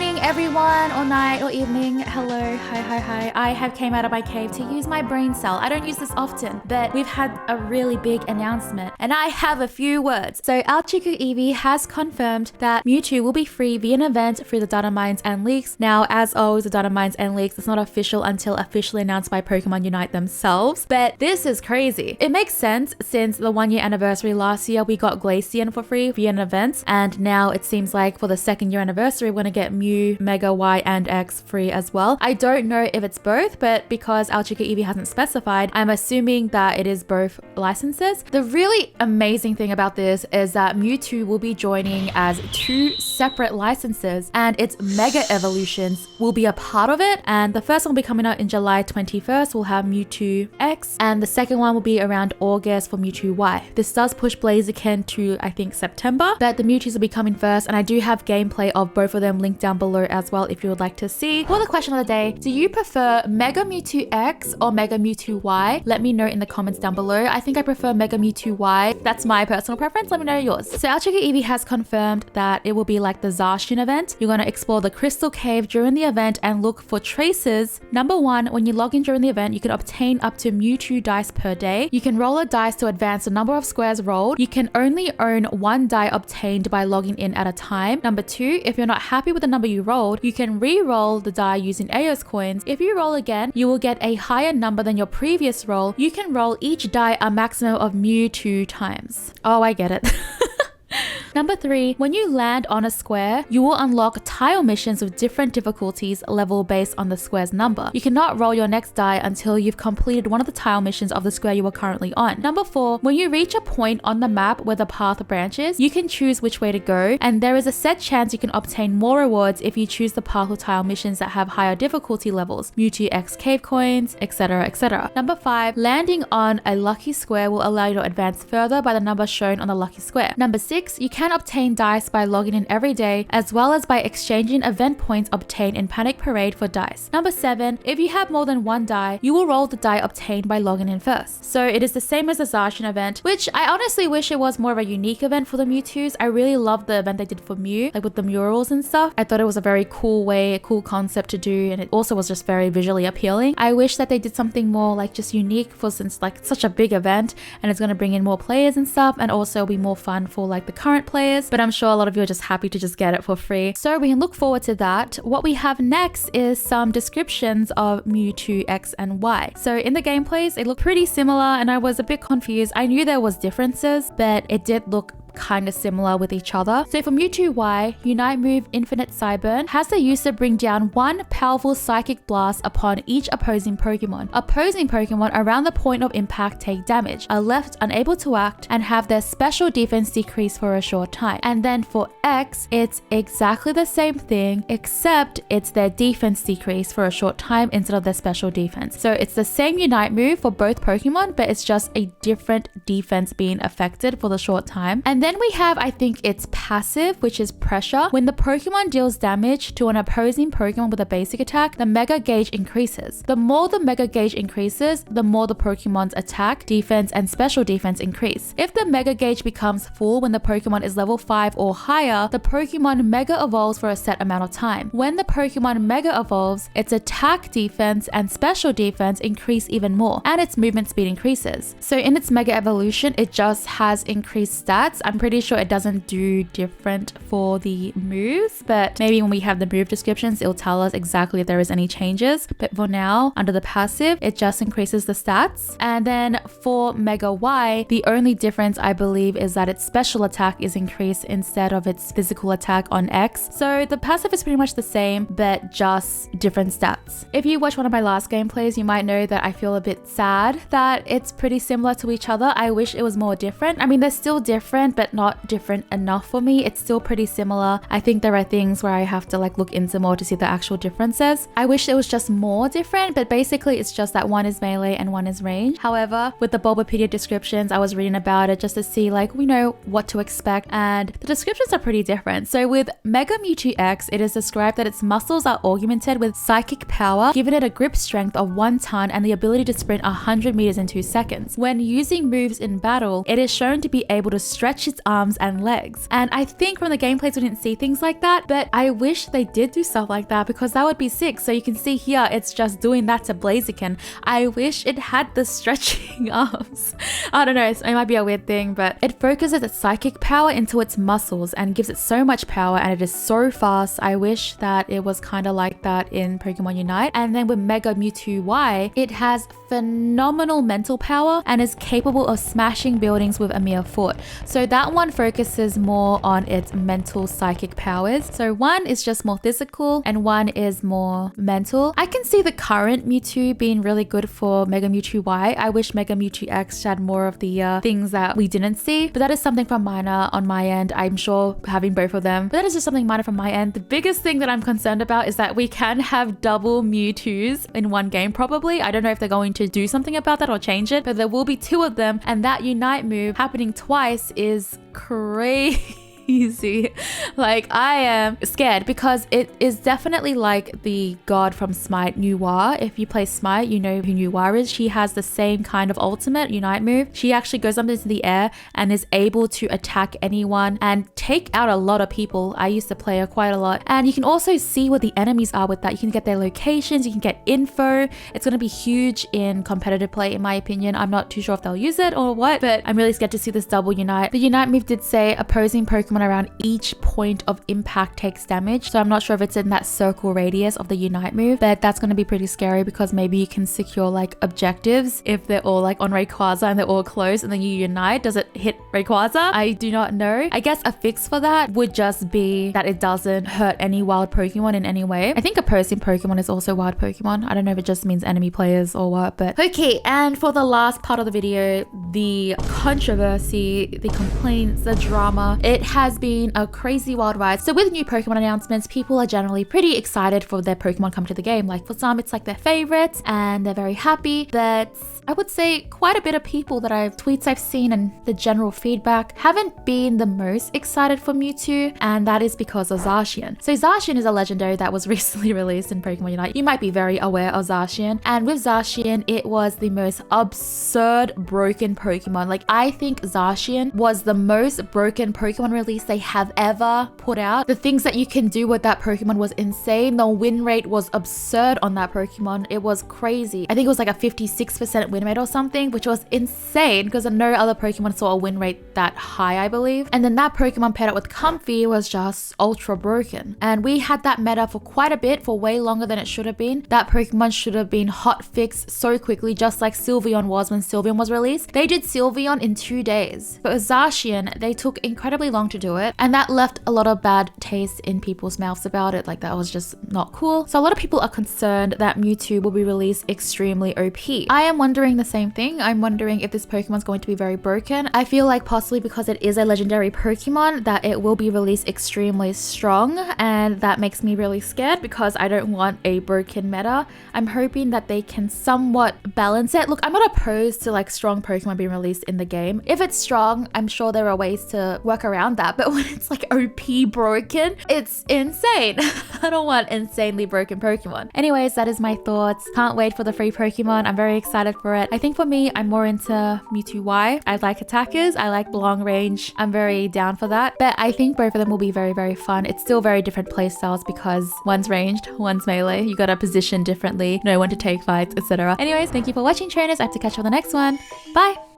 morning, everyone, or night, or evening. Hello, hi. I have came out of my cave to use my brain cell. I don't use this often, but we've had a really big announcement, and I have a few words. So our Chiku Eevee has confirmed that Mewtwo will be free via an event through the data mines and leaks. Now, as always, the data mines and leaks, it's not official until officially announced by Pokemon Unite themselves, but this is crazy. It makes sense since the 1 year anniversary last year, we got Glaceon for free via an event, and now it seems like for the 2nd year anniversary, we're gonna get Mew, Mega, Y, and X free as well. I don't know if it's both, but because our Chiku Eevee hasn't specified, I'm assuming that it is both licenses. The really amazing thing about this is that Mewtwo will be joining as 2 separate licenses, and its Mega Evolutions will be a part of it. And the first one will be coming out in July 21st. We'll have Mewtwo X, and the second one will be around August for Mewtwo Y. This does push Blaziken to, I think, September, but the Mewtwo's will be coming first, and I do have gameplay of both of them linked down below as well if you would like to see. For the question of the day, do you prefer Mega Mewtwo X or Mega Mewtwo Y? Let me know in the comments down below. I think I prefer Mega Mewtwo Y. That's my personal preference. Let me know yours. So our Chiku Eevee has confirmed that it will be like the Zacian event. You're going to explore the Crystal Cave during the event and look for traces. Number 1, when you log in during the event, you can obtain up to Mewtwo dice per day. You can roll a dice to advance the number of squares rolled. You can only own 1 die obtained by logging in at a time. Number 2, if you're not happy with the number you rolled, you can re-roll the die using Aeos coins. If you roll again, you will get a higher number than your previous roll. You can roll each die a maximum of Mew 2 times. Oh, I get it. Number 3, when you land on a square, you will unlock tile missions with different difficulties level based on the square's number. You cannot roll your next die until you've completed one of the tile missions of the square you are currently on. Number 4, when you reach a point on the map where the path branches, you can choose which way to go, and there is a set chance you can obtain more rewards if you choose the path or tile missions that have higher difficulty levels, Mewtwo X cave coins, etc, etc. Number 5, landing on a lucky square will allow you to advance further by the number shown on the lucky square. Number 6, you can obtain dice by logging in every day, as well as by exchanging event points obtained in Panic Parade for dice. Number 7, if you have more than 1 die, you will roll the die obtained by logging in first. So it is the same as the Zacian event, which I honestly wish it was more of a unique event for the Mewtwo's. I really loved the event they did for Mew, like with the murals and stuff. I thought it was a very cool way, a cool concept to do, and it also was just very visually appealing. I wish that they did something more like just unique for, since like it's such a big event and it's going to bring in more players and stuff, and also be more fun for like the current players, but I'm sure a lot of you are just happy to just get it for free. So we can look forward to that. What we have next is some descriptions of Mewtwo X and Y. So in the gameplays, it looked pretty similar, and I was a bit confused. I knew there was differences, but it did look kind of similar with each other. So for Mewtwo Y, Unite move Infinite Cyburn has the user bring down 1 powerful Psychic Blast upon each opposing Pokemon. Opposing Pokemon around the point of impact take damage, are left unable to act, and have their special defense decrease for a short time. And then for X, it's exactly the same thing, except it's their defense decrease for a short time instead of their special defense. So it's the same Unite move for both Pokemon, but it's just a different defense being affected for the short time. And then we have, I think it's passive, which is Pressure. When the Pokemon deals damage to an opposing Pokemon with a basic attack, the Mega Gauge increases. The more the Mega Gauge increases, the more the Pokemon's attack, defense, and special defense increase. If the Mega Gauge becomes full when the Pokemon is level 5 or higher, the Pokemon Mega Evolves for a set amount of time. When the Pokemon Mega Evolves, its attack, defense, and special defense increase even more, and its movement speed increases. So in its Mega Evolution, it just has increased stats. I'm pretty sure it doesn't do different for the moves, but maybe when we have the move descriptions, it'll tell us exactly if there is any changes. But for now, under the passive, it just increases the stats. And then for Mega Y, the only difference I believe is that its special attack is increased instead of its physical attack on X. So the passive is pretty much the same, but just different stats. If you watch one of my last gameplays, you might know that I feel a bit sad that it's pretty similar to each other. I wish it was more different. I mean, they're still different, but not different enough for me. It's still pretty similar. I think there are things where I have to like look into more to see the actual differences. I wish it was just more different, but basically it's just that one is melee and one is range. However, with the Bulbapedia descriptions, I was reading about it just to see like, we know what to expect, and the descriptions are pretty different. So with Mega Mewtwo X, it is described that its muscles are augmented with psychic power, giving it a grip strength of 1 ton and the ability to sprint 100 meters in 2 seconds. When using moves in battle, it is shown to be able to stretch its arms and legs. And I think from the gameplays we didn't see things like that, but I wish they did do stuff like that because that would be sick. So you can see here, it's just doing that to Blaziken. I wish it had the stretching arms. I don't know, it might be a weird thing, but it focuses its psychic power into its muscles and gives it so much power, and it is so fast. I wish that it was kind of like that in Pokemon Unite. And then with Mega Mewtwo Y, it has phenomenal mental power and is capable of smashing buildings with a mere foot. So that one focuses more on its mental psychic powers. So one is just more physical and one is more mental. I can see the current Mewtwo being really good for Mega Mewtwo Y. I wish Mega Mewtwo X had more of the things that we didn't see, but that is something from minor on my end. I'm sure having both of them, but that is just something minor from my end. The biggest thing that I'm concerned about is that we can have double Mewtwo's in one game probably. I don't know if they're going to do something about that or change it, but there will be two of them, and that Unite move happening twice is crazy. Like, I am scared because it is definitely like the god from Smite, Noir. If you play Smite, you know who Noir is. She has the same kind of ultimate Unite move. She actually goes up into the air and is able to attack anyone and take out a lot of people. I used to play her quite a lot, and you can also see what the enemies are with that. You can get their locations, you can get info. It's going to be huge in competitive play in my opinion. I'm not too sure if they'll use it or what, but I'm really scared to see this double Unite. The Unite move did say opposing Pokemon around each point of impact takes damage, so I'm not sure if it's in that circle radius of the Unite move, but that's going to be pretty scary because maybe you can secure like objectives if they're all like on Rayquaza and they're all close and then you Unite. Does it hit Rayquaza? I do not know. I guess a fix for that would just be that it doesn't hurt any wild Pokemon in any way. I think opposing Pokemon is also wild Pokemon. I don't know if it just means enemy players or what, but okay. And for the last part of the video, the controversy, the complaints, the drama, it has been a crazy wild ride. So with new Pokemon announcements, people are generally pretty excited for their Pokemon coming to the game. Like for some, it's like their favorites and they're very happy, but I would say quite a bit of people that tweets I've seen and the general feedback haven't been the most excited for Mewtwo, and that is because of Zacian. So Zacian is a legendary that was recently released in Pokemon Unite. You might be very aware of Zacian, and with Zacian, it was the most absurd broken Pokemon. Like, I think Zacian was the most broken Pokemon release they have ever put out. The things that you can do with that Pokemon was insane. The win rate was absurd on that Pokemon. It was crazy. I think it was like a 56% win rate or something, which was insane because no other Pokemon saw a win rate that high, I believe. And then that Pokemon paired up with Comfey was just ultra broken. And we had that meta for quite a bit, for way longer than it should have been. That Pokemon should have been hot fixed so quickly, just like Sylveon was when Sylveon was released. They did Sylveon in 2 days. But with Zacian, they took incredibly long to do it. And that left a lot of bad taste in people's mouths about it. Like, that was just not cool. So a lot of people are concerned that Mewtwo will be released extremely OP. I am wondering the same thing. I'm wondering if this Pokemon's going to be very broken. I feel like possibly because it is a legendary Pokemon that it will be released extremely strong, and that makes me really scared because I don't want a broken meta. I'm hoping that they can somewhat balance it. Look, I'm not opposed to like strong Pokemon being released in the game. If it's strong, I'm sure there are ways to work around that, but when it's like OP broken, it's insane. I don't want insanely broken Pokemon. Anyways, that is my thoughts. Can't wait for the free Pokemon. I'm very excited for it. I think for me, I'm more into Mewtwo Y. I like attackers. I like long range. I'm very down for that. But I think both of them will be very, very fun. It's still very different playstyles because one's ranged, one's melee. You gotta position differently, know when to take fights, etc. Anyways, thank you for watching, trainers. I have to catch you on the next one. Bye!